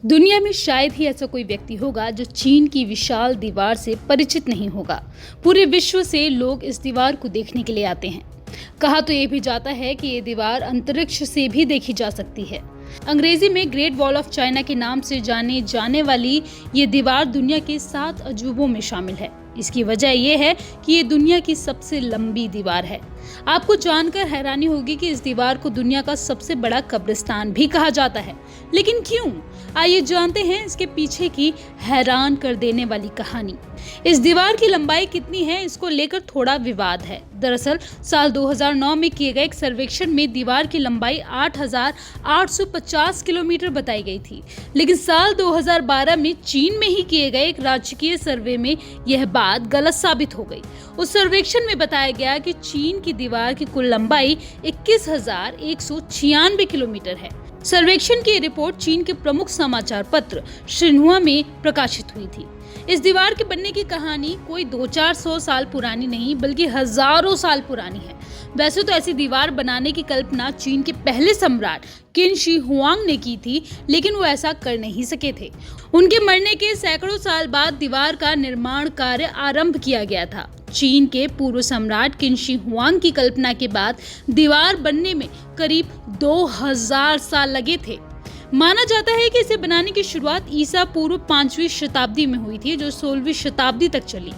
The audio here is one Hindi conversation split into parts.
दुनिया में शायद ही ऐसा कोई व्यक्ति होगा जो चीन की विशाल दीवार से परिचित नहीं होगा। पूरे विश्व से लोग इस दीवार को देखने के लिए आते हैं। कहा तो ये भी जाता है कि ये दीवार अंतरिक्ष से भी देखी जा सकती है। अंग्रेजी में ग्रेट वॉल ऑफ चाइना के नाम से जाने जाने वाली ये दीवार दुनिया के 7 अजूबों में शामिल है। इसकी वजह यह है कि ये दुनिया की सबसे लंबी दीवार है। आपको जानकर हैरानी होगी कि इस दीवार को दुनिया का सबसे बड़ा कब्रिस्तान भी कहा जाता है। लेकिन क्यों? आइए जानते हैं इसके पीछे की हैरान कर देने वाली कहानी। इस दीवार की लंबाई कितनी है, इसको लेकर थोड़ा विवाद है। दरअसल साल 2009 में किए गए एक सर्वेक्षण में दीवार की लंबाई 8,850 किलोमीटर बताई गई थी। लेकिन साल 2012 में चीन में ही किए गए एक राजकीय सर्वे में यह बात गलत साबित हो गई। उस सर्वेक्षण में बताया गया कि चीन की दीवार की कुल लंबाई 21,196 किलोमीटर है। सर्वेक्षण की रिपोर्ट चीन के प्रमुख समाचार पत्र शिन्हुआ में प्रकाशित हुई थी। इस दीवार के बनने की कहानी कोई 200-400 साल पुरानी नहीं बल्कि हजारों साल पुरानी है। वैसे तो ऐसी दीवार बनाने की कल्पना चीन के पहले सम्राट किन शी हुआंग ने की थी, लेकिन वो ऐसा कर नहीं सके थे। उनके मरने के सैकड़ों साल बाद दीवार का निर्माण कार्य आरंभ किया गया था। चीन के पूर्व सम्राट किन शी हुआंग की कल्पना के बाद दीवार बनने में करीब 2000 साल लगे थे। माना जाता है कि इसे बनाने की शुरुआत ईसा पूर्व 5वीं शताब्दी में हुई थी, जो 16वीं शताब्दी तक चली।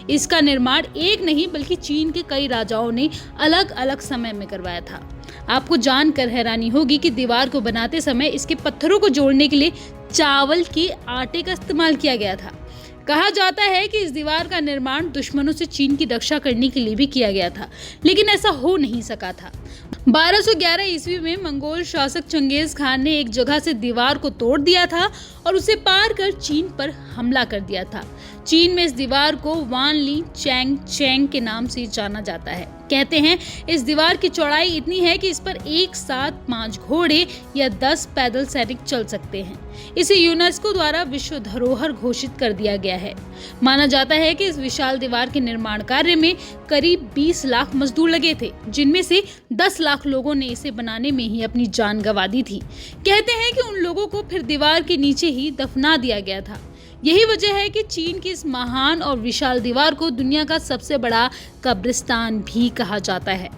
इसका निर्माण एक नहीं बल्कि चीन के कई राजाओं ने अलग अलग समय में करवाया था। आपको जानकर हैरानी होगी कि दीवार को बनाते समय इसके पत्थरों को जोड़ने के लिए चावल के आटे का इस्तेमाल किया गया था। कहा जाता है कि इस दीवार का निर्माण दुश्मनों से चीन की रक्षा करने के लिए भी किया गया था, लेकिन ऐसा हो नहीं सका था। 1211 ईस्वी में मंगोल शासक चंगेज खान ने एक जगह से दीवार को तोड़ दिया था और उसे पार कर चीन पर हमला कर दिया था। चीन में इस दीवार को वान ली चैंग चैंग के नाम से जाना जाता है। कहते हैं इस दीवार की चौड़ाई इतनी है कि इस पर एक साथ 5 घोड़े या 10 पैदल सैनिक चल सकते हैं। इसे यूनेस्को द्वारा विश्व धरोहर घोषित कर दिया गया है। माना जाता है कि इस विशाल दीवार के निर्माण कार्य में करीब 20 लाख मजदूर लगे थे, जिनमें से 10 लाख लोगों ने इसे बनाने में ही अपनी जान गंवा दी थी। कहते हैं कि उन लोगों को फिर दीवार के नीचे ही दफना दिया गया था। यही वजह है कि चीन की इस महान और विशाल दीवार को दुनिया का सबसे बड़ा कब्रिस्तान भी कहा जाता है।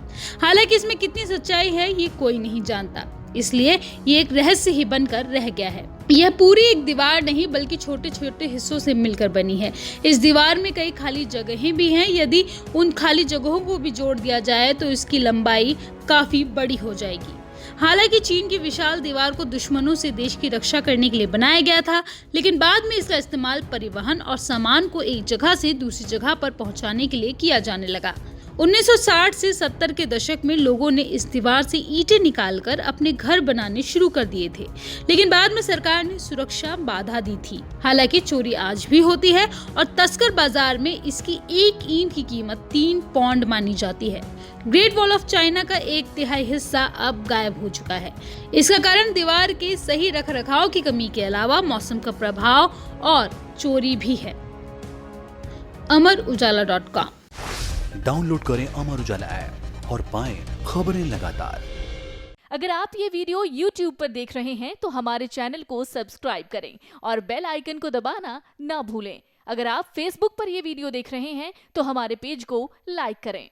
हालांकि इसमें कितनी सच्चाई है ये कोई नहीं जानता, इसलिए ये एक रहस्य ही बनकर रह गया है। यह पूरी एक दीवार नहीं बल्कि छोटे छोटे हिस्सों से मिलकर बनी है। इस दीवार में कई खाली जगहें भी हैं। यदि उन खाली जगहों को भी जोड़ दिया जाए तो इसकी लंबाई काफी बड़ी हो जाएगी। हालांकि चीन की विशाल दीवार को दुश्मनों से देश की रक्षा करने के लिए बनाया गया था, लेकिन बाद में इसका इस्तेमाल परिवहन और सामान को एक जगह से दूसरी जगह पर पहुंचाने के लिए किया जाने लगा। 1960 से 70 के दशक में लोगों ने इस दीवार से ईंटें निकालकर अपने घर बनाने शुरू कर दिए थे, लेकिन बाद में सरकार ने सुरक्षा बाधा दी थी। हालांकि चोरी आज भी होती है और तस्कर बाजार में इसकी एक ईंट की कीमत 3 पौंड मानी जाती है। ग्रेट वॉल ऑफ चाइना का 1/3 हिस्सा अब गायब हो चुका है। इसका कारण दीवार के सही रखरखाव की कमी के अलावा मौसम का प्रभाव और चोरी भी है। अमरउजाला.com। डाउनलोड करें अमर उजाला ऐप और पाएं खबरें लगातार। अगर आप ये वीडियो YouTube पर देख रहे हैं तो हमारे चैनल को सब्सक्राइब करें और बेल आइकन को दबाना ना भूलें। अगर आप Facebook पर ये वीडियो देख रहे हैं तो हमारे पेज को लाइक करें।